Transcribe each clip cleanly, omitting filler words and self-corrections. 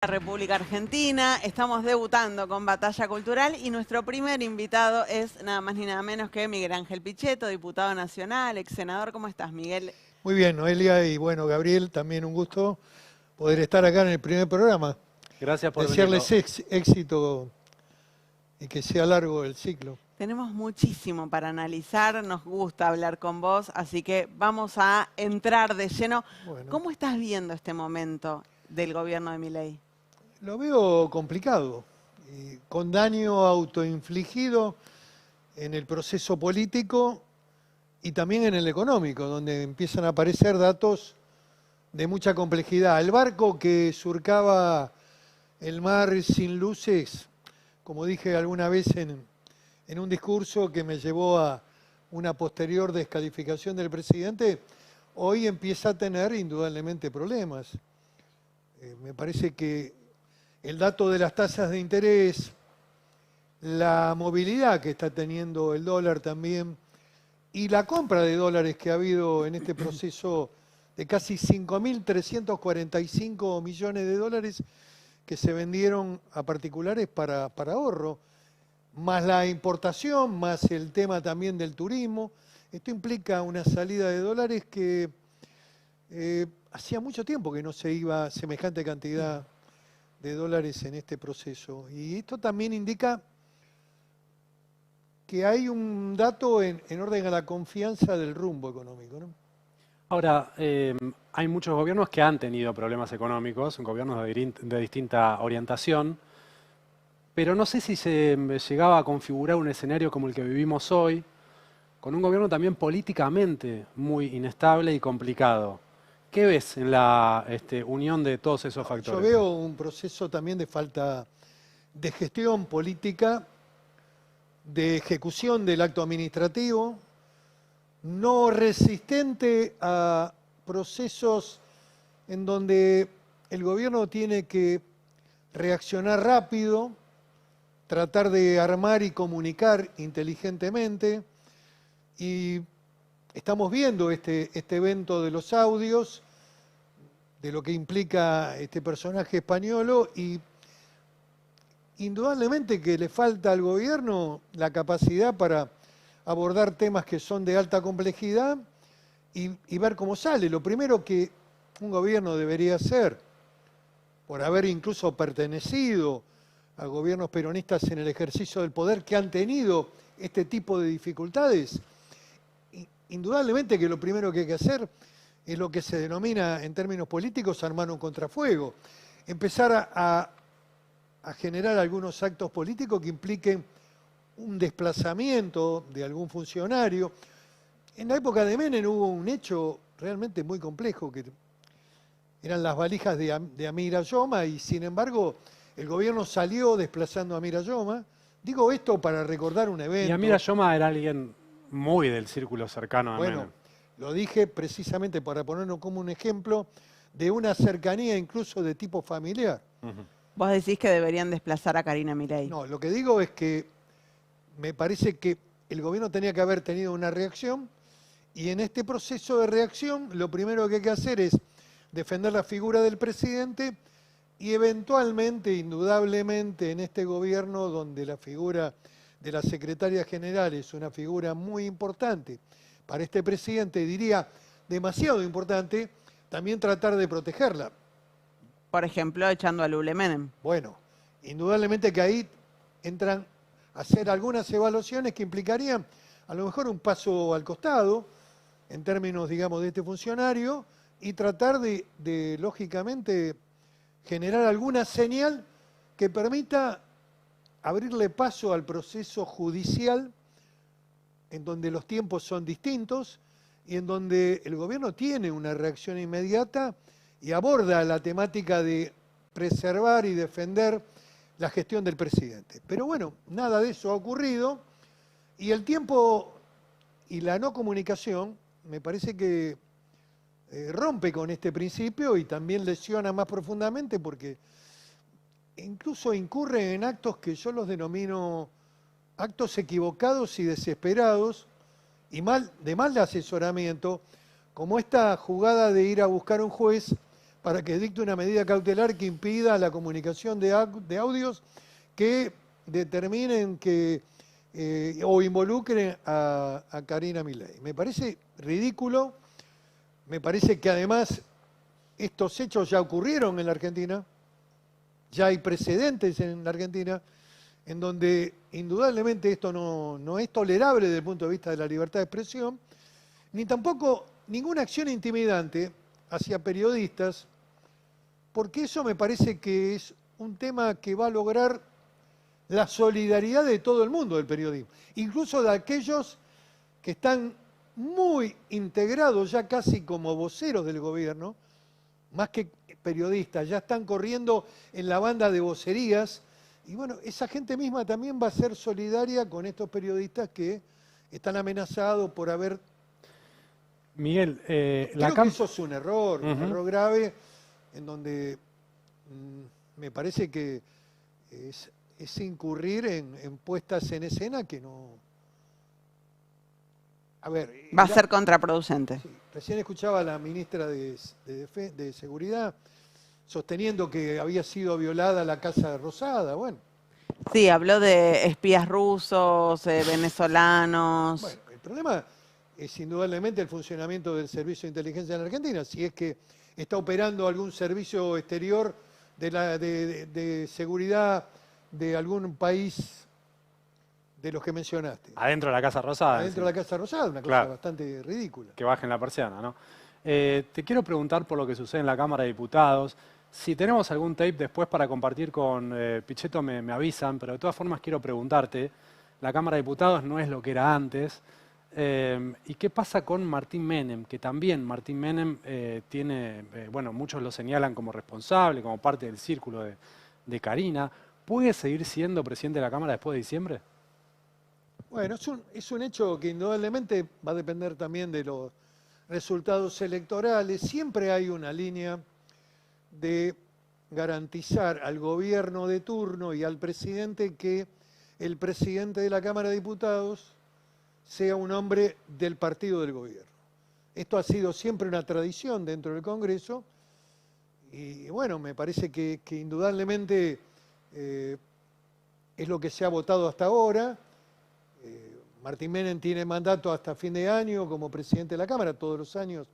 República Argentina, estamos debutando con Batalla Cultural y nuestro primer invitado es nada más ni nada menos que Miguel Ángel Pichetto, diputado nacional, ex senador. ¿Cómo estás, Miguel? Muy bien, Noelia, y bueno, Gabriel, también un gusto poder estar acá en el primer programa. Gracias por Desearles venir. éxito y que sea largo el ciclo. Tenemos muchísimo para analizar, nos gusta hablar con vos, así que vamos a entrar de lleno. Bueno, ¿Cómo estás viendo este momento del gobierno de Milei? lo veo complicado, y con daño autoinfligido en el proceso político y también en el económico, donde empiezan a aparecer datos de mucha complejidad. El barco que surcaba el mar sin luces, como dije alguna vez en un discurso que me llevó a una posterior descalificación del presidente, hoy empieza a tener indudablemente problemas. Me parece que el dato de las tasas de interés, la movilidad que está teniendo el dólar también, y la compra de dólares que ha habido en este proceso de casi 5.345 millones de dólares que se vendieron a particulares para ahorro, más la importación, más el tema también del turismo. Esto implica una salida de dólares que hacía mucho tiempo que no se iba semejante cantidad de dólares en este proceso. Y esto también indica que hay un dato en orden a la confianza del rumbo económico, ¿no? Ahora, hay muchos gobiernos que han tenido problemas económicos, gobiernos de distinta orientación, pero no sé si se llegaba a configurar un escenario como el que vivimos hoy, con un gobierno también políticamente muy inestable y complicado. ¿Qué ves en la unión de todos esos factores? Yo veo un proceso también de falta de gestión política, de ejecución del acto administrativo, no resistente a procesos en donde el gobierno tiene que reaccionar rápido, tratar de armar y comunicar inteligentemente. Y estamos viendo este evento de los audios, de lo que implica este personaje español, y indudablemente que le falta al gobierno la capacidad para abordar temas que son de alta complejidad y ver cómo sale. Lo primero que un gobierno debería hacer, por haber incluso pertenecido a gobiernos peronistas en el ejercicio del poder que han tenido este tipo de dificultades, indudablemente que lo primero que hay que hacer es lo que se denomina en términos políticos armar un contrafuego, empezar a generar algunos actos políticos que impliquen un desplazamiento de algún funcionario. En la época de Menem hubo un hecho realmente muy complejo, que eran las valijas de Amir Ayoma, y sin embargo el gobierno salió desplazando a Amir Ayoma. Digo esto para recordar un evento. Y Amir Ayoma era alguien muy del círculo cercano a Menem. Bueno, lo dije precisamente para ponerlo como un ejemplo de una cercanía incluso de tipo familiar. Vos decís que deberían desplazar a Karina Milei. No, lo que digo es que me parece que el gobierno tenía que haber tenido una reacción, y en este proceso de reacción lo primero que hay que hacer es defender la figura del presidente y eventualmente, indudablemente, en este gobierno donde la figura de la secretaria general es una figura muy importante para este presidente, diría demasiado importante, también tratar de protegerla. Por ejemplo, echando a Lule Menem. Bueno, indudablemente que ahí entran a hacer algunas evaluaciones que implicarían a lo mejor un paso al costado en términos, digamos, de este funcionario, y tratar de lógicamente, generar alguna señal que permita abrirle paso al proceso judicial, en donde los tiempos son distintos y en donde el gobierno tiene una reacción inmediata y aborda la temática de preservar y defender la gestión del presidente. Pero bueno, nada de eso ha ocurrido, y el tiempo y la no comunicación me parece que rompe con este principio y también lesiona más profundamente, porque incluso incurre en actos que yo los denomino actos equivocados y desesperados y de mal asesoramiento, como esta jugada de ir a buscar un juez para que dicte una medida cautelar que impida la comunicación de audios que determinen que o involucren a Karina Milei. Me parece ridículo, me parece que además estos hechos ya ocurrieron en la Argentina, ya hay precedentes en la Argentina, en donde indudablemente esto no es tolerable desde el punto de vista de la libertad de expresión, ni tampoco ninguna acción intimidante hacia periodistas, porque eso me parece que es un tema que va a lograr la solidaridad de todo el mundo del periodismo, incluso de aquellos que están muy integrados ya casi como voceros del gobierno, más que periodistas, ya están corriendo en la banda de vocerías, y bueno, esa gente misma también va a ser solidaria con estos periodistas que están amenazados por haber... Miguel, Creo que eso es un error grave, en donde me parece que es incurrir en puestas en escena que no... A ver... Va a ser contraproducente. Sí, recién escuchaba a la ministra de Seguridad sosteniendo que había sido violada la Casa Rosada, bueno. Sí, habló de espías rusos, venezolanos. Bueno, el problema es indudablemente el funcionamiento del servicio de inteligencia en la Argentina. Si es que está operando algún servicio exterior de seguridad de algún país de los que mencionaste. Adentro de la Casa Rosada. Adentro de la Casa Rosada, una cosa bastante ridícula. Que bajen la persiana, ¿no? Te quiero preguntar por lo que sucede en la Cámara de Diputados. Si tenemos algún tape después para compartir con Pichetto, me avisan, pero de todas formas quiero preguntarte, la Cámara de Diputados no es lo que era antes. ¿Y qué pasa con Martín Menem? Que también Martín Menem tiene, bueno, muchos lo señalan como responsable, como parte del círculo de Karina. ¿Puede seguir siendo presidente de la Cámara después de diciembre? Bueno, es un hecho que indudablemente va a depender también de los resultados electorales. Siempre hay una línea de garantizar al gobierno de turno y al presidente que el presidente de la Cámara de Diputados sea un hombre del partido del gobierno. Esto ha sido siempre una tradición dentro del Congreso y bueno, me parece que indudablemente es lo que se ha votado hasta ahora. Martín Menem tiene mandato hasta fin de año como presidente de la Cámara, todos los años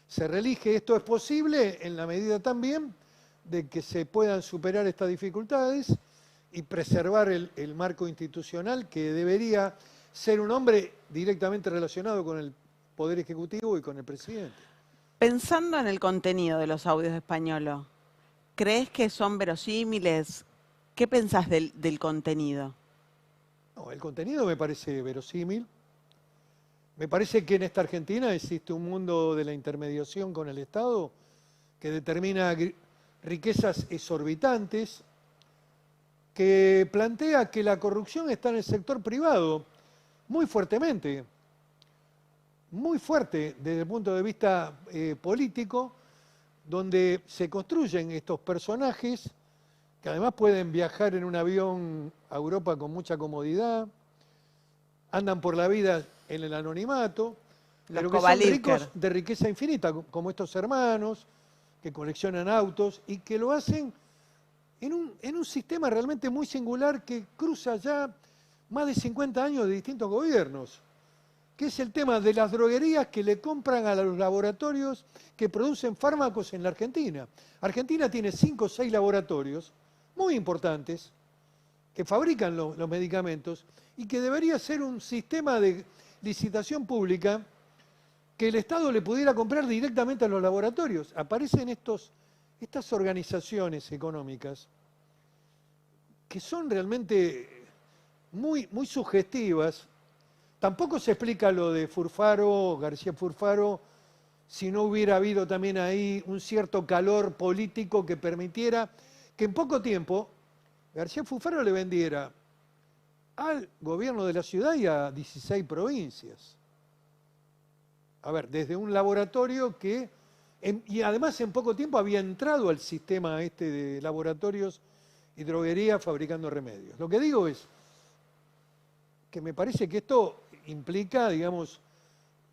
se reelige. Esto es posible en la medida también de que se puedan superar estas dificultades y preservar el marco institucional que debería ser un hombre directamente relacionado con el Poder Ejecutivo y con el presidente. Pensando en el contenido de los audios de Españolo, ¿crees que son verosímiles? ¿Qué pensás del contenido? No, el contenido me parece verosímil. Me parece que en esta Argentina existe un mundo de la intermediación con el Estado que determina riquezas exorbitantes, que plantea que la corrupción está en el sector privado muy fuertemente, muy fuerte desde el punto de vista político, donde se construyen estos personajes que además pueden viajar en un avión a Europa con mucha comodidad, andan por la vida en el anonimato, pero que son ricos de riqueza infinita, como estos hermanos que coleccionan autos y que lo hacen en un sistema realmente muy singular que cruza ya más de 50 años de distintos gobiernos, que es el tema de las droguerías que le compran a los laboratorios que producen fármacos en la Argentina. Argentina tiene 5 o 6 laboratorios muy importantes que fabrican los medicamentos y que debería ser un sistema de licitación pública que el Estado le pudiera comprar directamente a los laboratorios. Aparecen estas organizaciones económicas que son realmente muy, muy sugestivas. Tampoco se explica lo de Furfaro, García Furfaro, si no hubiera habido también ahí un cierto calor político que permitiera que en poco tiempo García Furfaro le vendiera al gobierno de la ciudad y a 16 provincias. A ver, desde un laboratorio que, y además en poco tiempo había entrado al sistema este de laboratorios y droguería fabricando remedios. Lo que digo es que me parece que esto implica, digamos,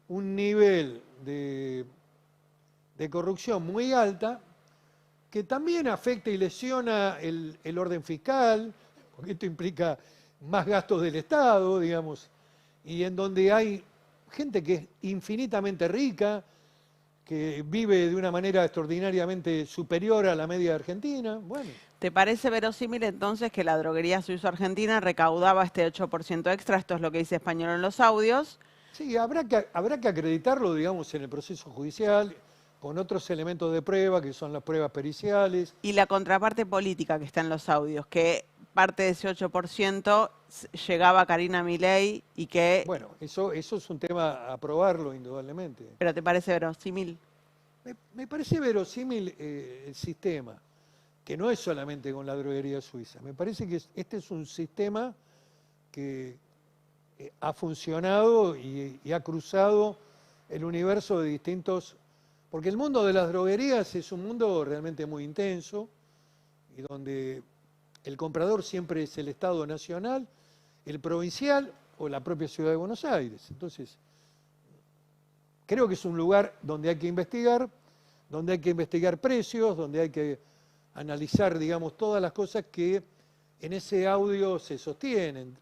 un nivel de corrupción muy alta que también afecta y lesiona el orden fiscal, porque esto implica más gastos del Estado, digamos, y en donde hay gente que es infinitamente rica, que vive de una manera extraordinariamente superior a la media argentina. Bueno, ¿Te parece verosímil entonces que la droguería suizo-argentina recaudaba este 8% extra? Esto es lo que dice Español en los audios. sí, habrá que acreditarlo, digamos, en el proceso judicial, con otros elementos de prueba, que son las pruebas periciales. Y la contraparte política que está en los audios, que parte de ese 8% llegaba a Karina Milei y que... Bueno, eso es un tema a probarlo, indudablemente. ¿Pero te parece verosímil? Me parece verosímil el sistema, que no es solamente con la droguería suiza. Me parece que este es un sistema que ha funcionado y ha cruzado el universo de distintos... Porque el mundo de las droguerías es un mundo realmente muy intenso y donde el comprador siempre es el Estado nacional, el provincial o la propia ciudad de Buenos Aires. Entonces, creo que es un lugar donde hay que investigar precios, donde hay que analizar, digamos, todas las cosas que en ese audio se sostienen.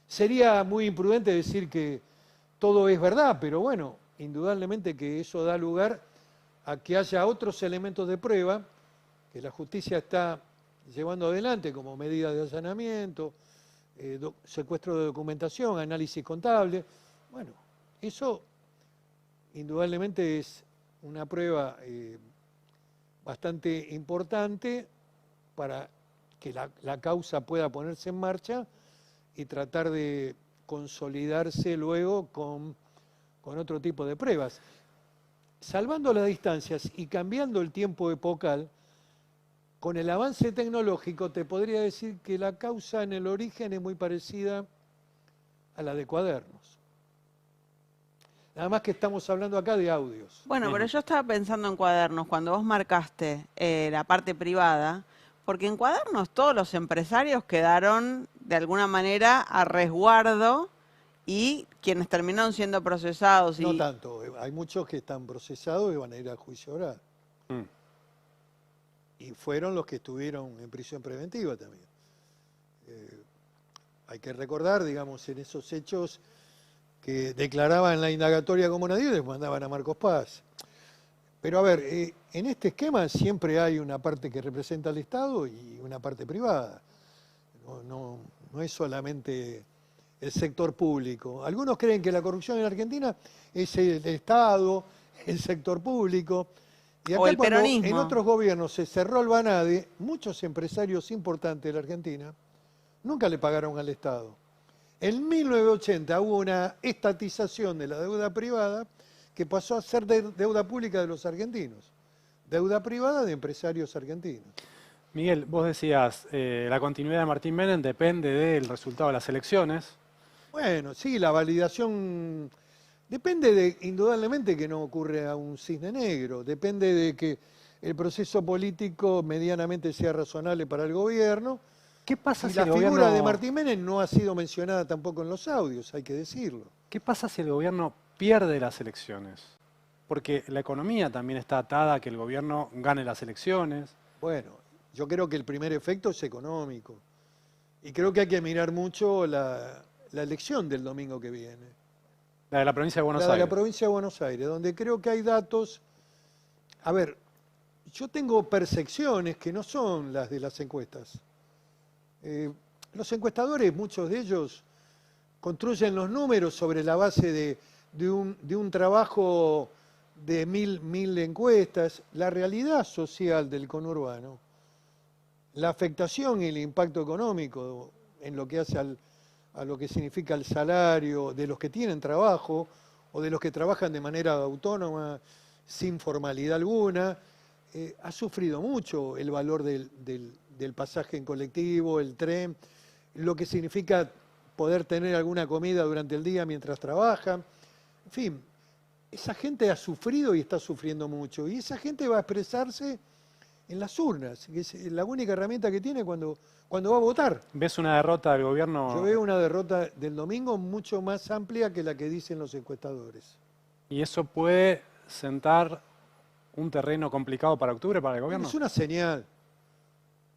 Sería muy imprudente decir que todo es verdad, pero bueno, indudablemente que eso da lugar a que haya otros elementos de prueba que la justicia está llevando adelante, como medidas de allanamiento, secuestro de documentación, análisis contable. Bueno, eso indudablemente es una prueba bastante importante para que la causa pueda ponerse en marcha y tratar de consolidarse luego con otro tipo de pruebas. Salvando las distancias y cambiando el tiempo epocal, con el avance tecnológico te podría decir que la causa en el origen es muy parecida a la de Cuadernos. Nada más que estamos hablando acá de audios. Bueno, pero yo estaba pensando en Cuadernos, cuando vos marcaste la parte privada, porque en Cuadernos todos los empresarios quedaron de alguna manera a resguardo y quienes terminaron siendo procesados. No tanto, hay muchos que están procesados y van a ir a juicio oral. Y fueron los que estuvieron en prisión preventiva también. Hay que recordar, digamos, en esos hechos que declaraban la indagatoria como nadie y les mandaban a Marcos Paz. Pero a ver, en este esquema siempre hay una parte que representa al Estado y una parte privada. No es solamente el sector público. Algunos creen que la corrupción en Argentina es el Estado, el sector público. Y acá o el cuando peronismo. en otros gobiernos se cerró el Banade, muchos empresarios importantes de la Argentina nunca le pagaron al Estado. En 1980 hubo una estatización de la deuda privada que pasó a ser deuda pública de los argentinos. Deuda privada de empresarios argentinos. Miguel, vos decías, la continuidad de Martín Menem depende del resultado de las elecciones. Bueno, sí, la validación depende indudablemente que no ocurre a un cisne negro, depende de que el proceso político medianamente sea razonable para el gobierno. ¿Qué pasa Y si la el figura gobierno... de Martín Menem no ha sido mencionada tampoco en los audios, hay que decirlo. ¿Qué pasa si el gobierno pierde las elecciones? Porque la economía también está atada a que el gobierno gane las elecciones. Bueno, yo creo que el primer efecto es económico. Y creo que hay que mirar mucho la elección del domingo que viene. La de la provincia de Buenos La de Aires. la provincia de Buenos Aires, donde creo que hay datos... A ver, yo tengo percepciones que no son las de las encuestas. Los encuestadores, muchos de ellos, construyen los números sobre la base de un trabajo de mil encuestas. La realidad social del conurbano, la afectación y el impacto económico en lo que hace a lo que significa el salario de los que tienen trabajo o de los que trabajan de manera autónoma, sin formalidad alguna, ha sufrido mucho el valor del pasaje en colectivo, el tren, lo que significa poder tener alguna comida durante el día mientras trabajan. En fin, esa gente ha sufrido y está sufriendo mucho. Y esa gente va a expresarse en las urnas, que es la única herramienta que tiene cuando va a votar. ¿Ves una derrota del gobierno? Yo veo una derrota del domingo mucho más amplia que la que dicen los encuestadores. Y eso puede sentar un terreno complicado para octubre para el gobierno? Es una señal.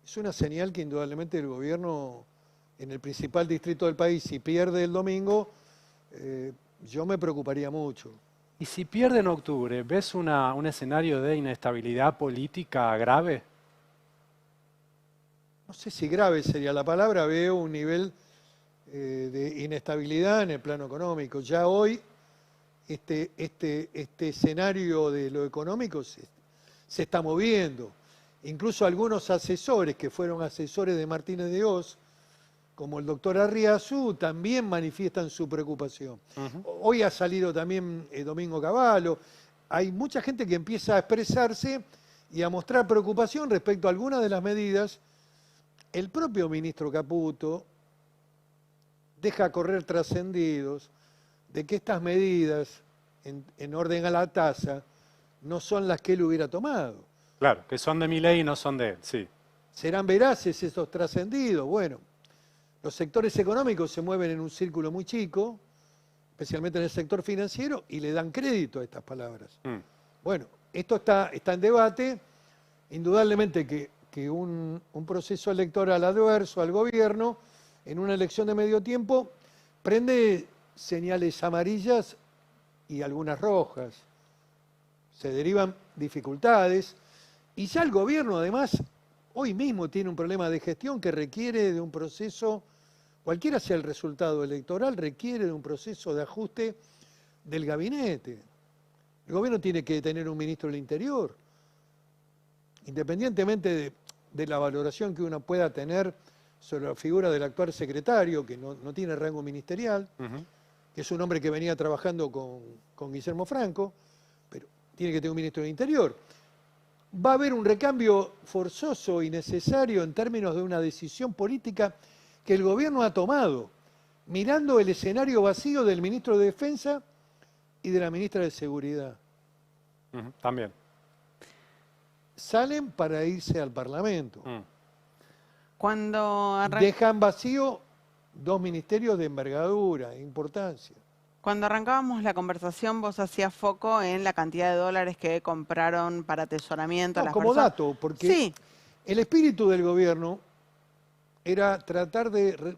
Es una señal que indudablemente el gobierno en el principal distrito del país, si pierde el domingo, yo me preocuparía mucho. Y si pierde en octubre, ¿ves un escenario de inestabilidad política grave? No sé si grave sería la palabra, veo un nivel de inestabilidad en el plano económico. Ya hoy este escenario de lo económico se está moviendo. Incluso algunos asesores que fueron asesores de Martínez de Hoz, como el doctor Arriazú, también manifiestan su preocupación. Hoy ha salido también Domingo Cavallo. Hay mucha gente que empieza a expresarse y a mostrar preocupación respecto a algunas de las medidas. El propio ministro Caputo deja correr trascendidos de que estas medidas, en orden a la tasa, no son las que él hubiera tomado. Claro, que son de Milei y no son de él, sí. ¿Serán veraces esos trascendidos? Bueno, los sectores económicos se mueven en un círculo muy chico, especialmente en el sector financiero, y le dan crédito a estas palabras. Bueno, esto está en debate. Indudablemente que un proceso electoral adverso al gobierno, en una elección de medio tiempo, prende señales amarillas y algunas rojas. Se derivan dificultades. Y ya el gobierno, además, hoy mismo tiene un problema de gestión que requiere de un proceso, cualquiera sea el resultado electoral, requiere de un proceso de ajuste del gabinete. El gobierno tiene que tener un ministro del Interior. Independientemente de la valoración que uno pueda tener sobre la figura del actual secretario, que no tiene rango ministerial, que es un hombre que venía trabajando con Guillermo Franco, pero tiene que tener un ministro del Interior. Va a haber un recambio forzoso y necesario en términos de una decisión política que el gobierno ha tomado, mirando el escenario vacío del ministro de Defensa y de la ministra de Seguridad. También. Salen para irse al Parlamento. Cuando Dejan vacío dos ministerios de envergadura, de importancia. Cuando arrancábamos la conversación, vos hacías foco en la cantidad de dólares que compraron para atesoramiento a No, las como personas. dato, porque Sí, el espíritu del gobierno era tratar de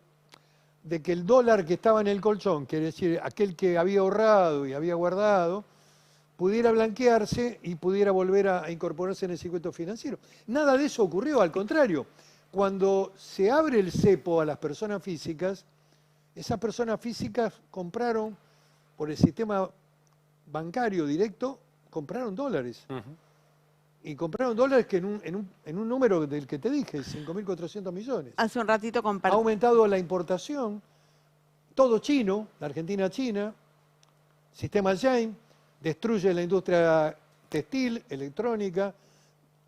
que el dólar que estaba en el colchón, quiere decir, aquel que había ahorrado y había guardado, pudiera blanquearse y pudiera volver a incorporarse en el circuito financiero. Nada de eso ocurrió, al contrario. Cuando se abre el cepo a las personas físicas, esas personas físicas compraron por el sistema bancario directo, compraron dólares. Y compraron dólares que en un número del que te dije, 5.400 millones. hace un ratito Ha aumentado la importación, todo chino, la Argentina china, sistema Jain, destruye la industria textil, electrónica,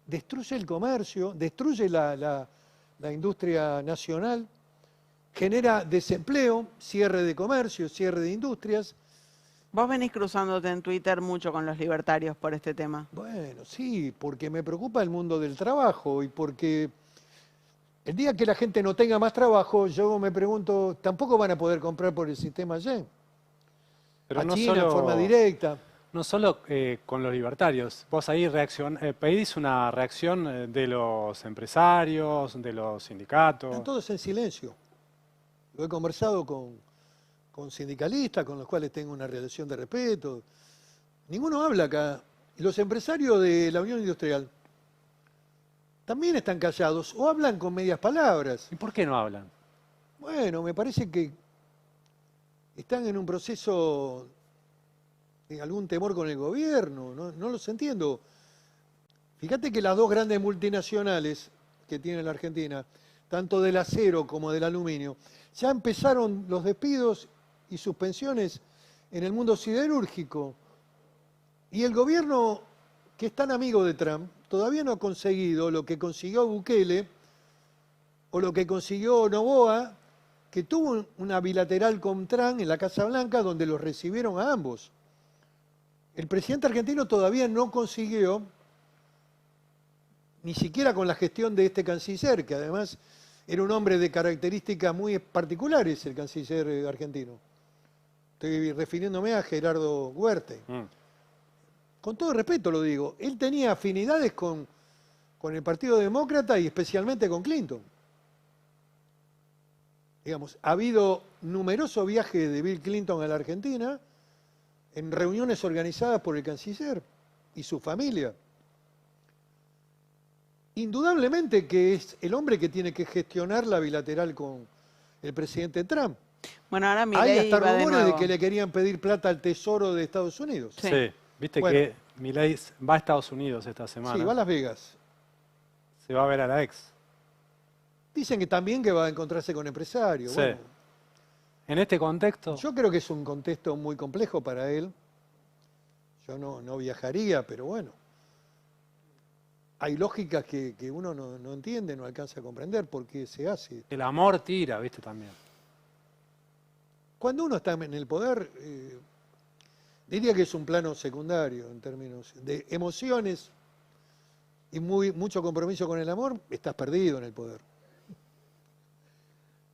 destruye el comercio, destruye la industria nacional, genera desempleo, cierre de comercio, cierre de industrias. Vos venís cruzándote en Twitter mucho con los libertarios por este tema. Bueno, sí, porque me preocupa el mundo del trabajo y porque el día que la gente no tenga más trabajo, yo me pregunto, tampoco van a poder comprar por el sistema Yen. Pero A no China solo, en forma directa. no solo con los libertarios. Vos ahí pedís una reacción de los empresarios, de los sindicatos. Están todos en silencio. Lo he conversado con sindicalistas, con los cuales tengo una relación de respeto. Ninguno habla acá. Y los empresarios de la Unión Industrial también están callados o hablan con medias palabras. ¿Y por qué no hablan? Bueno, me parece que están en un proceso de algún temor con el gobierno. No los entiendo. Fíjate que las dos grandes multinacionales que tiene la Argentina, tanto del acero como del aluminio, ya empezaron los despidos y suspensiones en el mundo siderúrgico. Y el gobierno, que es tan amigo de Trump, todavía no ha conseguido lo que consiguió Bukele o lo que consiguió Noboa, que tuvo una bilateral con Trump en la Casa Blanca donde los recibieron a ambos. El presidente argentino todavía no consiguió, ni siquiera con la gestión de este canciller, que además era un hombre de características muy particulares, el canciller argentino. Estoy refiriéndome a Gerardo Huerta. con todo respeto lo digo, él tenía afinidades con el Partido Demócrata y especialmente con Clinton. Digamos, ha habido numerosos viajes de Bill Clinton a la Argentina en reuniones organizadas por el canciller y su familia. Indudablemente que es el hombre que tiene que gestionar la bilateral con el presidente Trump. Bueno, ahora Hay Milei hasta va de rumores de nuevo. que le querían pedir plata al Tesoro de Estados Unidos. Sí. Sí, viste Bueno. que Milei va a Estados Unidos esta semana. Sí, va a Las Vegas. Se va a ver a la ex. Dicen que también que va a encontrarse con empresarios. Sí. Bueno, En este contexto, yo creo que es un contexto muy complejo para él. Yo no viajaría, pero bueno. Hay lógicas que uno no entiende, no alcanza a comprender por qué se hace. el amor tira, viste también. Cuando uno está en el poder, diría que es un plano secundario en términos de emociones y mucho compromiso con el amor, estás perdido en el poder.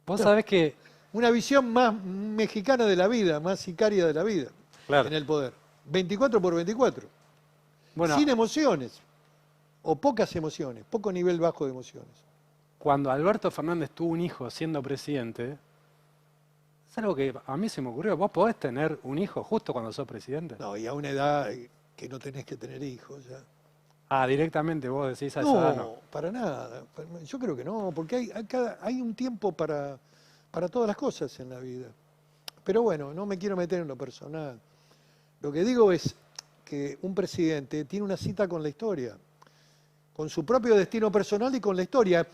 Vos sabés que, Una visión más mexicana de la vida, más sicaria de la vida claro, en el poder. 24 por 24. bueno, Sin emociones, o pocas emociones, poco nivel bajo de emociones. cuando Alberto Fernández tuvo un hijo siendo presidente, es algo que a mí se me ocurrió. ¿Vos podés tener un hijo justo cuando sos presidente? No, y a una edad que no tenés que tener hijos ya. Ah, directamente vos decís a esa edad no. No, para nada. Yo creo que no, porque hay un tiempo para todas las cosas en la vida. Pero bueno, no me quiero meter en lo personal. Lo que digo es que un presidente tiene una cita con la historia, con su propio destino personal y con la historia.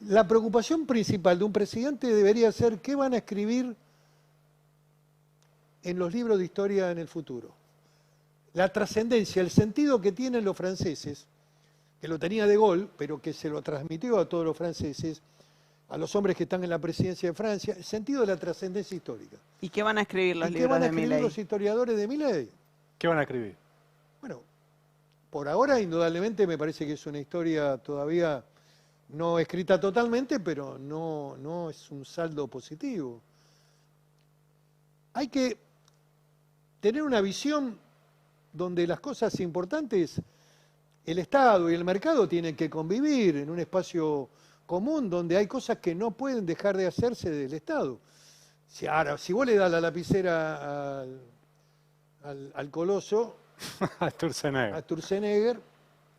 La preocupación principal de un presidente debería ser qué van a escribir en los libros de historia en el futuro. La trascendencia, el sentido que tienen los franceses, que lo tenía de Gaulle, pero que se lo transmitió a todos los franceses, a los hombres que están en la presidencia de Francia, el sentido de la trascendencia histórica. ¿Y qué van a escribir los ¿Y qué libros van a de escribir Milei? los historiadores de Milei? ¿Qué van a escribir? Bueno, por ahora indudablemente me parece que es una historia todavía no escrita totalmente, pero no es un saldo positivo. Hay que tener una visión donde las cosas importantes, el Estado y el mercado tienen que convivir en un espacio común donde hay cosas que no pueden dejar de hacerse del Estado. Si vos le das la lapicera al coloso, A Sturzenegger. a Sturzenegger,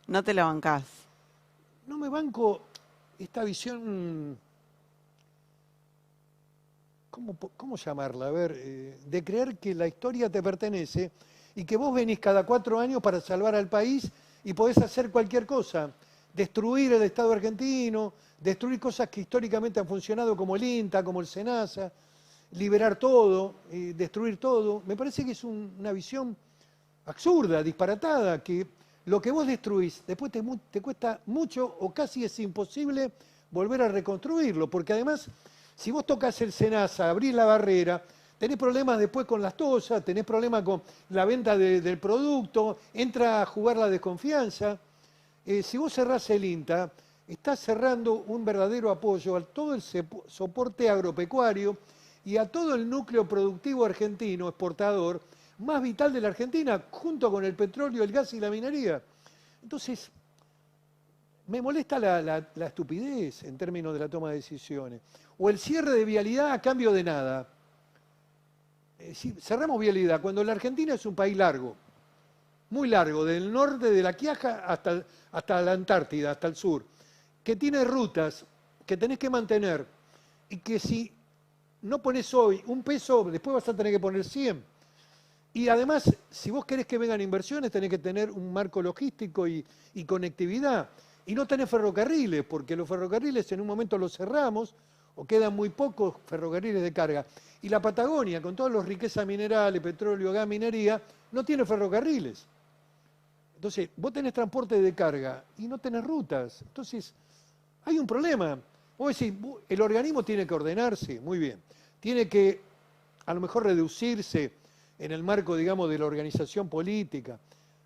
No te la bancás. no me banco esta visión, ¿cómo llamarla? A ver, de creer que la historia te pertenece y que vos venís cada 4 años para salvar al país y podés hacer cualquier cosa. Destruir el Estado argentino, destruir cosas que históricamente han funcionado como el INTA, como el SENASA, liberar todo, destruir todo. Me parece que es una visión absurda, disparatada, que lo que vos destruís después te cuesta mucho o casi es imposible volver a reconstruirlo, porque además, si vos tocas el SENASA, abrís la barrera, tenés problemas después con las tosas, tenés problemas con la venta del producto, entra a jugar la desconfianza. Si vos cerrás el INTA, estás cerrando un verdadero apoyo a todo el soporte agropecuario y a todo el núcleo productivo argentino exportador más vital de la Argentina, junto con el petróleo, el gas y la minería. Entonces, me molesta la estupidez en términos de la toma de decisiones. O el cierre de vialidad a cambio de nada. Si cerramos vialidad, cuando la Argentina es un país largo, muy largo, del norte de la Quiaja hasta la Antártida, hasta el sur, que tiene rutas que tenés que mantener y que si no pones hoy un peso, después vas a tener que poner 100. Y además, si vos querés que vengan inversiones, tenés que tener un marco logístico y conectividad. Y no tenés ferrocarriles, porque los ferrocarriles en un momento los cerramos, o quedan muy pocos ferrocarriles de carga. Y la Patagonia, con todas las riquezas minerales, petróleo, gas, minería, no tiene ferrocarriles. Entonces, vos tenés transporte de carga y no tenés rutas. Entonces, hay un problema. Vos decís, el organismo tiene que ordenarse, muy bien. Tiene que, a lo mejor, reducirse en el marco, digamos, de la organización política.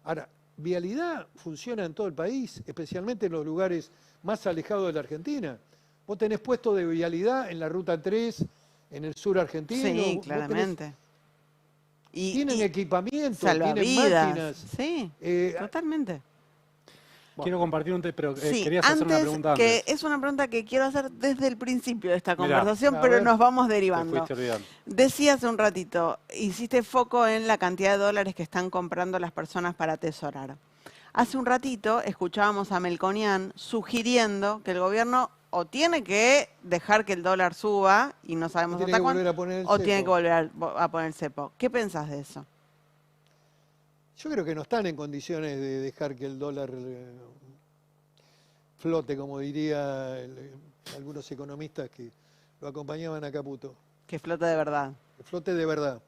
Ahora, vialidad funciona en todo el país, especialmente en los lugares más alejados de la Argentina. Vos tenés puestos de vialidad en la Ruta 3, en el sur argentino. Sí, Vos claramente. Tienen equipamiento, tienen salvavidas. máquinas. Sí, Eh, totalmente. Quiero compartir un tema, pero Sí, querías hacer una pregunta que antes. es una pregunta que quiero hacer desde el principio de esta Mirá, conversación, a pero ver, nos vamos te derivando. fuiste olvidando. Decía hace un ratito, hiciste foco en la cantidad de dólares que están comprando las personas para atesorar. Hace un ratito escuchábamos a Melconian sugiriendo que el gobierno o tiene que dejar que el dólar suba, y no sabemos tiene hasta que cuándo, volver a poner el o tiene que cepo. volver a poner el cepo. ¿Qué pensás de eso? Yo creo que no están en condiciones de dejar que el dólar flote, como diría algunos economistas que lo acompañaban a Caputo. Que flote de verdad. Que flote de verdad.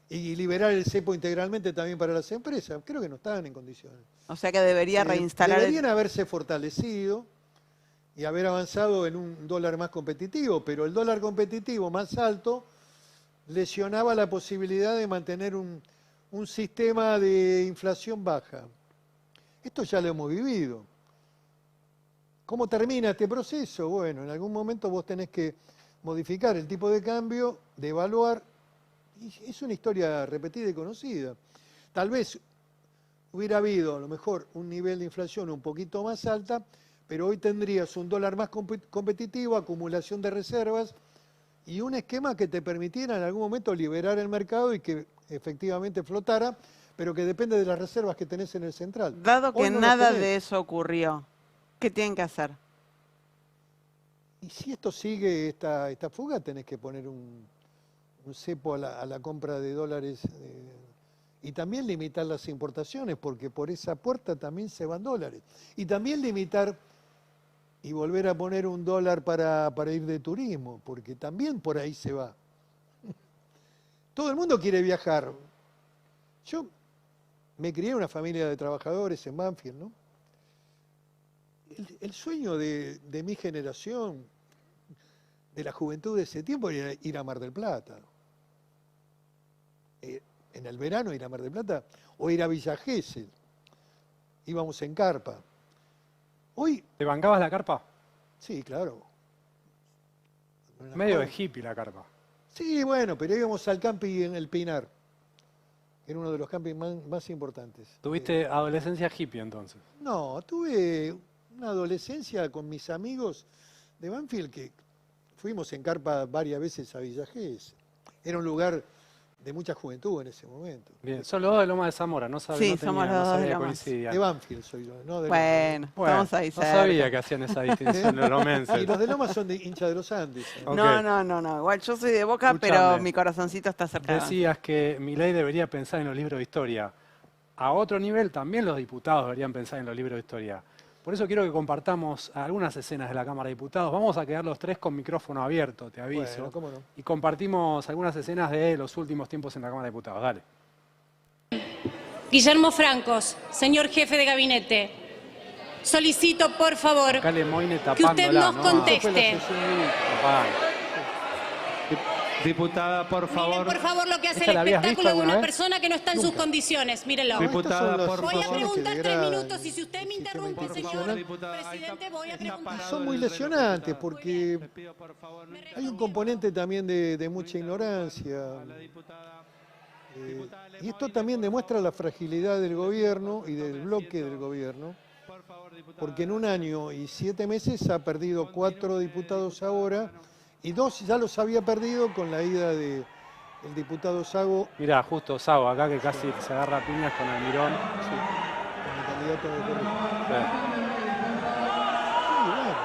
Y liberar el cepo integralmente también para las empresas. Creo que no están en condiciones. O sea que debería reinstalar Deberían haberse fortalecido y haber avanzado en un dólar más competitivo, pero el dólar competitivo más alto lesionaba la posibilidad de mantener un sistema de inflación baja. Esto ya lo hemos vivido. ¿Cómo termina este proceso? Bueno, en algún momento vos tenés que modificar el tipo de cambio, devaluar, y es una historia repetida y conocida. Tal vez hubiera habido a lo mejor un nivel de inflación un poquito más alta, pero hoy tendrías un dólar más competitivo, acumulación de reservas y un esquema que te permitiera en algún momento liberar el mercado y que efectivamente flotara, pero que depende de las reservas que tenés en el central. Dado que Hoy no las nada tenés. de eso ocurrió, ¿qué tienen que hacer? Y si esto sigue esta fuga, tenés que poner un cepo a la compra de dólares y también limitar las importaciones, porque por esa puerta también se van dólares. Y también limitar y volver a poner un dólar para ir de turismo, porque también por ahí se va. Todo el mundo quiere viajar. Yo me crié en una familia de trabajadores en Banfield, ¿no? El sueño de mi generación, de la juventud de ese tiempo, era ir a Mar del Plata. En el verano ir a Mar del Plata o ir a Villa Gesell. Íbamos en carpa. Hoy, ¿Te bancabas la carpa? sí, claro. Medio de hippie la carpa. Sí, bueno, pero íbamos al camping en el Pinar, que era uno de los campings más importantes. ¿Tuviste adolescencia hippie entonces? No, tuve una adolescencia con mis amigos de Banfield que fuimos en carpa varias veces a Villa Gesell. Era un lugar de mucha juventud en ese momento. Bien, son los dos de Loma de Zamora, no sabía, Sí, no tenía, somos los no dos de sabía que Lomas. coincidían. De Banfield soy yo, ¿no? De Bueno, Bueno, estamos ahí no cerca. sabía que hacían esa distinción los lomenses. Y los de Lomas son de hincha de los Andes. ¿no? Ok. No. Igual yo soy de Boca, pero Escuchame. mi corazoncito está cerca de Banfield. Decías que Milei debería pensar en los libros de historia. A otro nivel, también los diputados deberían pensar en los libros de historia. Por eso quiero que compartamos algunas escenas de la Cámara de Diputados. Vamos a quedar los tres con micrófono abierto, te aviso. Bueno, cómo no. Y compartimos algunas escenas de los últimos tiempos en la Cámara de Diputados. Dale. Guillermo Francos, señor jefe de gabinete, solicito por favor Acá le Moine que usted tapándola, nos ¿no? conteste. Apagá. Diputada, por Miren favor. por favor lo que hace ¿Esta el la habías visto espectáculo de alguna una vez? persona que no está en sus condiciones. Mírenlo. No, estas son Diputada, las por Voy a favor. preguntar que 3 degradan minutos y si usted me el sistema interrumpe, señor institucional. diputada, presidente, voy a ha preguntar. parado Son muy el reloj, lesionantes diputada. porque Le pido, por favor, no hay un componente también de mucha ignorancia. a la diputada. Y esto también demuestra la fragilidad del gobierno y del bloque del gobierno, Por favor, diputada. porque en 1 año y 7 meses ha perdido 4 diputados ahora y 2 ya los había perdido con la ida del diputado Sago, Mirá, justo Sabo, acá que casi se agarra a piñas con Almirón. con el candidato de Correa. Sí, bueno.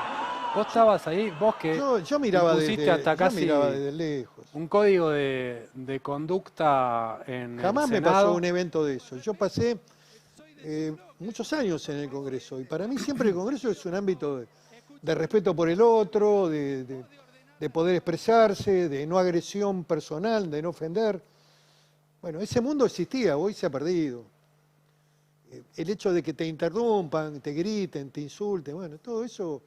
Vos estabas ahí, vos que Yo miraba impusiste hasta yo casi miraba desde lejos. un código de conducta en Jamás el me Senado. pasó un evento de eso. Yo pasé muchos años en el Congreso y para mí siempre el Congreso es un ámbito de respeto por el otro, de poder expresarse, de no agresión personal, de no ofender. Bueno, ese mundo existía, hoy se ha perdido. El hecho de que te interrumpan, te griten, te insulten, bueno, todo eso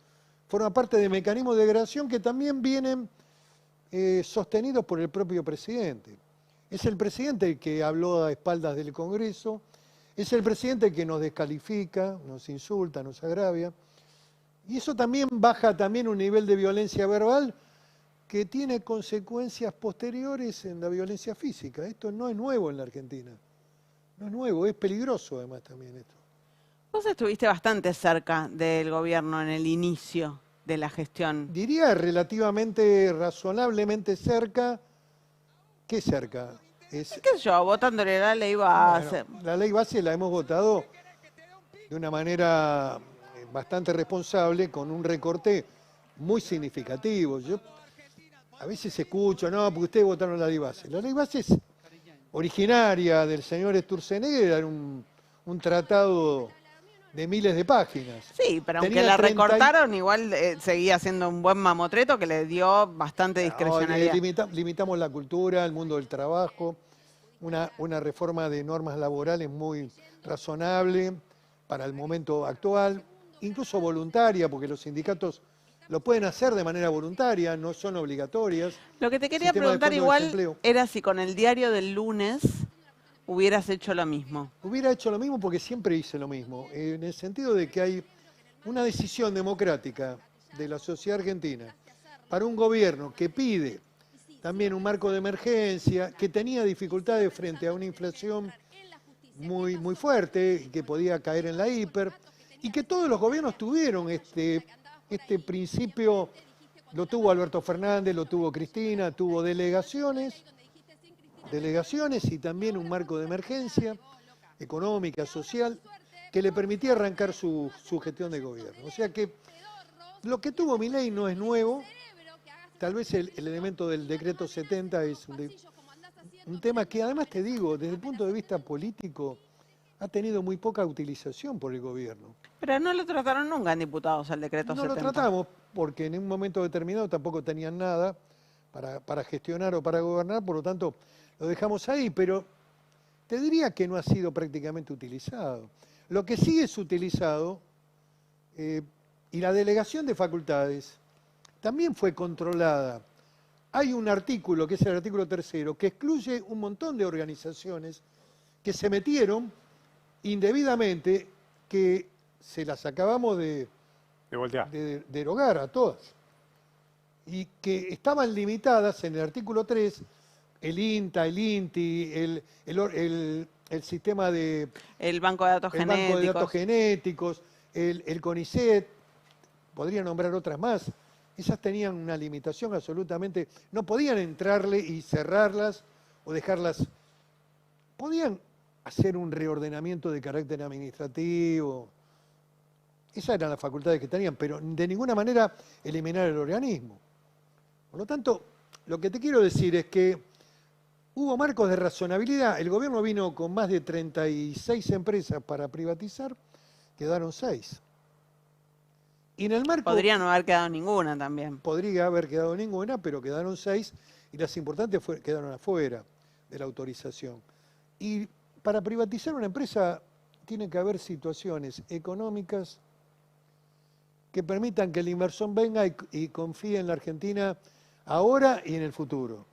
forma parte de mecanismos de degradación que también vienen sostenidos por el propio presidente. Es el presidente el que habló a espaldas del Congreso, es el presidente el que nos descalifica, nos insulta, nos agravia. Y eso también baja también un nivel de violencia verbal que tiene consecuencias posteriores en la violencia física. Esto no es nuevo en la Argentina. No es nuevo, es peligroso además también esto. Vos estuviste bastante cerca del gobierno en el inicio de la gestión. Diría relativamente, razonablemente cerca. ¿Qué cerca? ¿Qué sé yo? Votándole la ley base. Bueno, la ley base la hemos votado de una manera bastante responsable, con un recorte muy significativo. Yo a veces escucho, no, porque ustedes votaron la ley base. La ley base es originaria del señor Sturzenegger, era un tratado de miles de páginas. Sí, pero aunque Tenía la 30 y- recortaron, igual seguía siendo un buen mamotreto que le dio bastante discrecionalidad. Limitamos la cultura, el mundo del trabajo, una reforma de normas laborales muy razonable para el momento actual, incluso voluntaria, porque los sindicatos lo pueden hacer de manera voluntaria, no son obligatorias. Lo que te quería Sistema de preguntar fondo de igual desempleo. era si con el diario del lunes hubieras hecho lo mismo. Hubiera hecho lo mismo porque siempre hice lo mismo, en el sentido de que hay una decisión democrática de la sociedad argentina para un gobierno que pide también un marco de emergencia, que tenía dificultades frente a una inflación muy, muy fuerte y que podía caer en la hiper, y que todos los gobiernos tuvieron este principio. Lo tuvo Alberto Fernández, lo tuvo Cristina, tuvo delegaciones y también un marco de emergencia económica, social, que le permitía arrancar su gestión de gobierno. O sea que lo que tuvo Milei no es nuevo. Tal vez el elemento del decreto 70 es un tema que, además te digo, desde el punto de vista político, ha tenido muy poca utilización por el gobierno. Pero no lo trataron nunca en diputados al decreto No 70. lo tratamos porque en un momento determinado tampoco tenían nada para gestionar o para gobernar, por lo tanto lo dejamos ahí, pero te diría que no ha sido prácticamente utilizado. Lo que sí es utilizado, y la delegación de facultades también fue controlada. Hay un artículo, que es el artículo 3º, que excluye un montón de organizaciones que se metieron indebidamente, que se las acabamos de voltear. derogar a todas, y que estaban limitadas en el artículo 3, el INTA, el INTI, el sistema de... El banco de datos el genéticos. banco de datos genéticos, el CONICET, podría nombrar otras más. Esas tenían una limitación absolutamente, no podían entrarle y cerrarlas o dejarlas, podían hacer un reordenamiento de carácter administrativo. Esas eran las facultades que tenían, pero de ninguna manera eliminar el organismo. Por lo tanto, lo que te quiero decir es que hubo marcos de razonabilidad. El gobierno vino con más de 36 empresas para privatizar, quedaron 6. Y en el marco... Podría no haber quedado ninguna también. Podría haber quedado ninguna, pero quedaron 6 y las importantes quedaron afuera de la autorización. Y para privatizar una empresa tiene que haber situaciones económicas que permitan que el inversor venga y confíe en la Argentina ahora y en el futuro.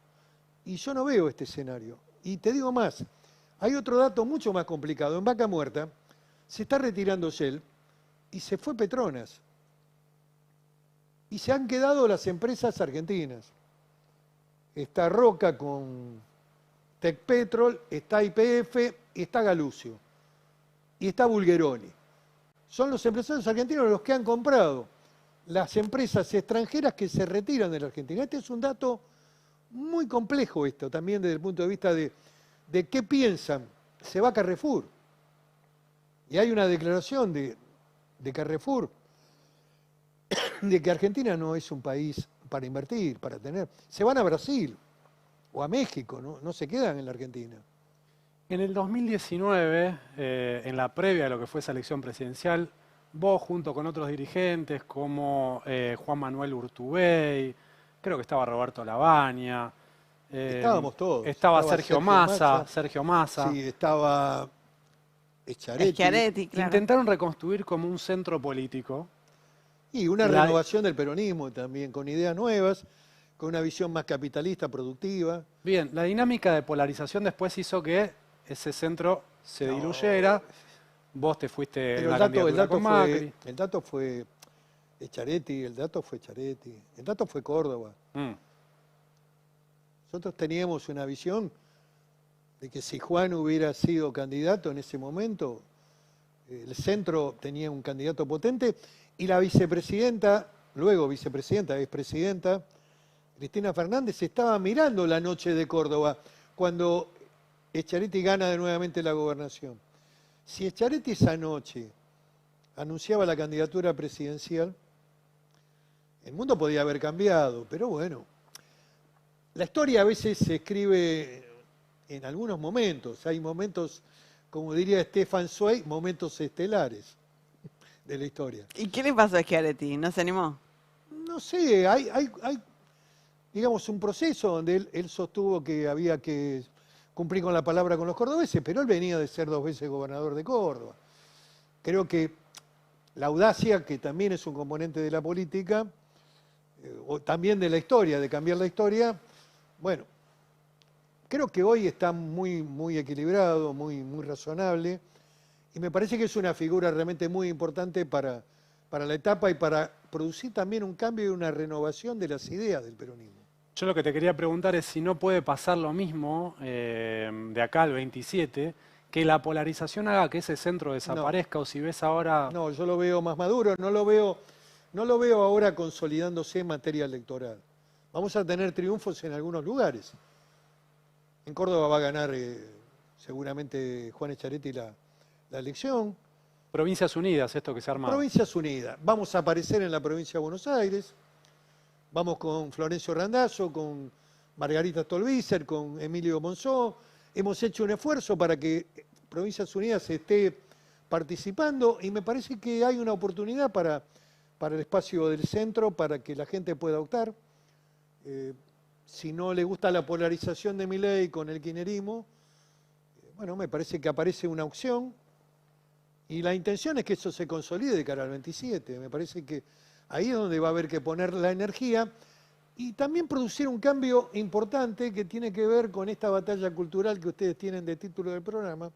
Y yo no veo este escenario. Y te digo más, hay otro dato mucho más complicado. En Vaca Muerta se está retirando Shell y se fue Petronas. Y se han quedado las empresas argentinas. Está Roca con Tecpetrol, está YPF, está Galucio y está Bulgheroni. Son los empresarios argentinos los que han comprado las empresas extranjeras que se retiran de la Argentina. Este es un dato muy complejo esto, también desde el punto de vista de qué piensan. Se va Carrefour. Y hay una declaración de Carrefour de que Argentina no es un país para invertir, para tener. Se van a Brasil o a México, no se quedan en la Argentina. En el 2019, en la previa de lo que fue esa elección presidencial, vos junto con otros dirigentes como Juan Manuel Urtubey, creo que estaba Roberto Labaña, Estábamos todos. estaba Sergio Massa, Sí, estaba Schiaretti. Schiaretti, claro. intentaron reconstruir como un centro político. Y una La- renovación del peronismo también, con ideas nuevas, con una visión más capitalista, productiva. Bien, la dinámica de polarización después hizo que ese centro se diluyera. Vos te fuiste en Pero la candidatura con Macri. el dato fue Schiaretti, el dato fue Córdoba. Mm. Nosotros teníamos una visión de que si Juan hubiera sido candidato en ese momento, el centro tenía un candidato potente y la vicepresidenta, luego vicepresidenta, expresidenta, Cristina Fernández, estaba mirando la noche de Córdoba cuando Schiaretti gana de nuevamente la gobernación. Si Schiaretti esa noche anunciaba la candidatura presidencial, el mundo podía haber cambiado, pero bueno, la historia a veces se escribe en algunos momentos. Hay momentos, como diría Stefan Zweig, momentos estelares de la historia. ¿Y qué le pasó a Schiaretti? ¿No se animó? No sé, hay digamos, un proceso donde él sostuvo que había que cumplir con la palabra con los cordobeses, pero él venía de ser 2 veces gobernador de Córdoba. Creo que la audacia, que también es un componente de la política, o también de la historia, de cambiar la historia, bueno, creo que hoy está muy equilibrado, muy razonable, y me parece que es una figura realmente muy importante para la etapa y para producir también un cambio y una renovación de las ideas del peronismo. Yo lo que te quería preguntar es si no puede pasar lo mismo de acá al 27, que la polarización haga que ese centro desaparezca, o si ves ahora... No, yo lo veo más maduro, no lo veo ahora consolidándose en materia electoral. Vamos a tener triunfos en algunos lugares. En Córdoba va a ganar seguramente Juan Schiaretti la elección. Provincias Unidas, esto que se arma. Provincias Unidas. Vamos a aparecer en la provincia de Buenos Aires. Vamos con Florencio Randazzo, con Margarita Stolbizer, con Emilio Monzó. Hemos hecho un esfuerzo para que Provincias Unidas esté participando y me parece que hay una oportunidad para el espacio del centro, para que la gente pueda optar. Si no le gusta la polarización de Milei con el kirchnerismo, bueno, me parece que aparece una opción y la intención es que eso se consolide de cara al 27. Me parece que ahí es donde va a haber que poner la energía y también producir un cambio importante que tiene que ver con esta batalla cultural que ustedes tienen de título del programa,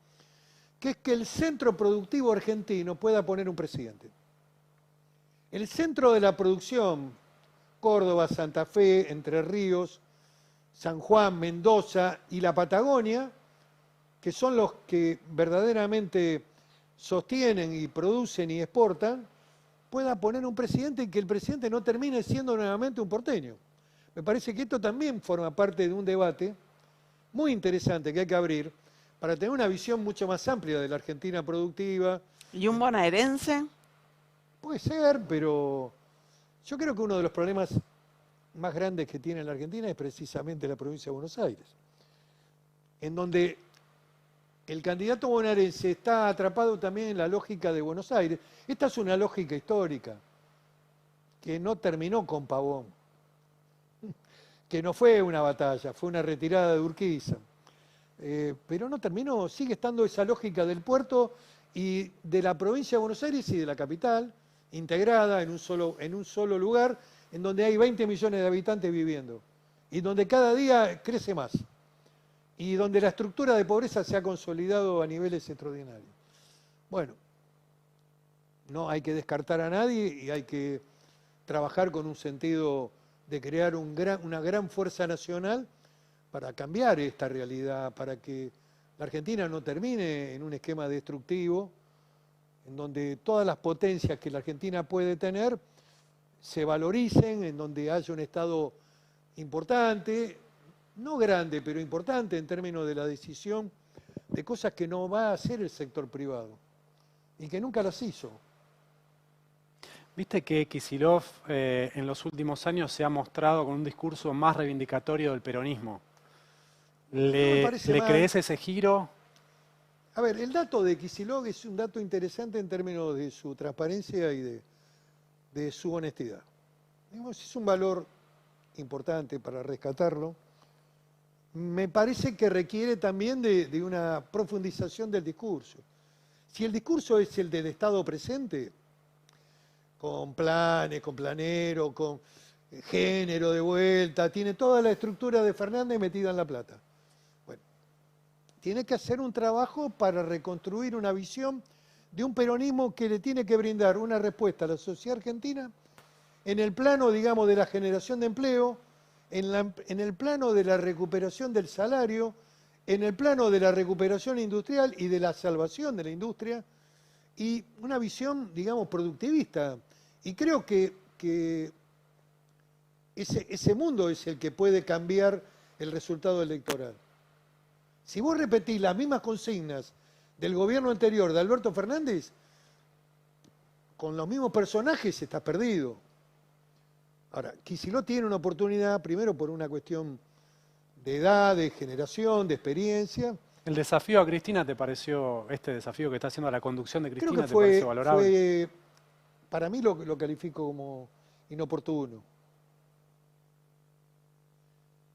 que es que el centro productivo argentino pueda poner un presidente. El centro de la producción, Córdoba, Santa Fe, Entre Ríos, San Juan, Mendoza y la Patagonia, que son los que verdaderamente sostienen y producen y exportan, pueda poner un presidente y que el presidente no termine siendo nuevamente un porteño. Me parece que esto también forma parte de un debate muy interesante que hay que abrir para tener una visión mucho más amplia de la Argentina productiva. ¿Y un bonaerense? Puede ser, pero yo creo que uno de los problemas más grandes que tiene la Argentina es precisamente la provincia de Buenos Aires, en donde el candidato bonaerense está atrapado también en la lógica de Buenos Aires. Esta es una lógica histórica que no terminó con Pavón, que no fue una batalla, fue una retirada de Urquiza. Pero no terminó, sigue estando esa lógica del puerto y de la provincia de Buenos Aires y de la capital, integrada en un solo lugar, en donde hay 20 millones de habitantes viviendo, y donde cada día crece más, y donde la estructura de pobreza se ha consolidado a niveles extraordinarios. Bueno, no hay que descartar a nadie y hay que trabajar con un sentido de crear una gran fuerza nacional para cambiar esta realidad, para que la Argentina no termine en un esquema destructivo, en donde todas las potencias que la Argentina puede tener se valoricen, en donde haya un Estado importante, no grande, pero importante en términos de la decisión de cosas que no va a hacer el sector privado y que nunca las hizo. Viste que Kicillof en los últimos años se ha mostrado con un discurso más reivindicatorio del peronismo. ¿Le crees ese giro? A ver, el dato de Kicillof es un dato interesante en términos de su transparencia y de su honestidad. Digamos, es un valor importante para rescatarlo. Me parece que requiere también de una profundización del discurso. Si el discurso es el del Estado presente, con planes, con planero, con género de vuelta, tiene toda la estructura de Fernández metida en La Plata. Bueno, tiene que hacer un trabajo para reconstruir una visión de un peronismo que le tiene que brindar una respuesta a la sociedad argentina en el plano, digamos, de la generación de empleo, en el plano de la recuperación del salario, en el plano de la recuperación industrial y de la salvación de la industria, y una visión, digamos, productivista. Y creo que ese mundo es el que puede cambiar el resultado electoral. Si vos repetís las mismas consignas del gobierno anterior de Alberto Fernández, con los mismos personajes estás perdido. Ahora, Kicillof tiene una oportunidad, primero por una cuestión de edad, de generación, de experiencia. ¿El desafío a Cristina te pareció, este desafío que está haciendo a la conducción de Creo Cristina, que te pareció valorable? para mí lo califico como inoportuno.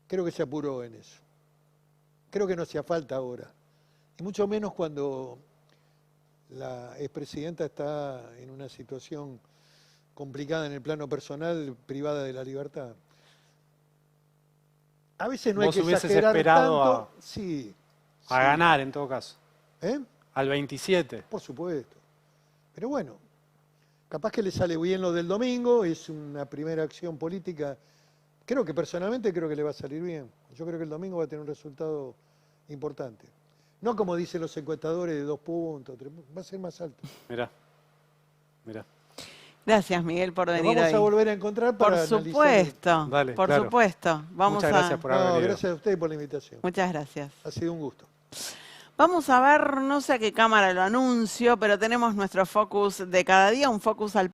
Creo que se apuró en eso. Creo que no hacía falta ahora. Y mucho menos cuando la expresidenta está en una situación complicada en el plano personal, privada de la libertad. A veces no hay ¿Vos que hubieses exagerar esperado tanto. Sí. A ganar, en todo caso. ¿Eh? Al 27. Por supuesto. Pero bueno, capaz que le sale bien lo del domingo, es una primera acción política. Personalmente creo que le va a salir bien. Yo creo que el domingo va a tener un resultado importante. No como dicen los encuestadores de 2 puntos, 3 puntos, va a ser más alto. Mirá, mirá. Gracias, Miguel, por Nos venir vamos hoy. a volver a encontrar para Por analizar. supuesto, Dale, por claro. supuesto. Muchas gracias por haber No, venido. gracias a ustedes por la invitación. Muchas gracias. Ha sido un gusto. Vamos a ver, no sé a qué cámara lo anuncio, pero tenemos nuestro focus de cada día, un focus al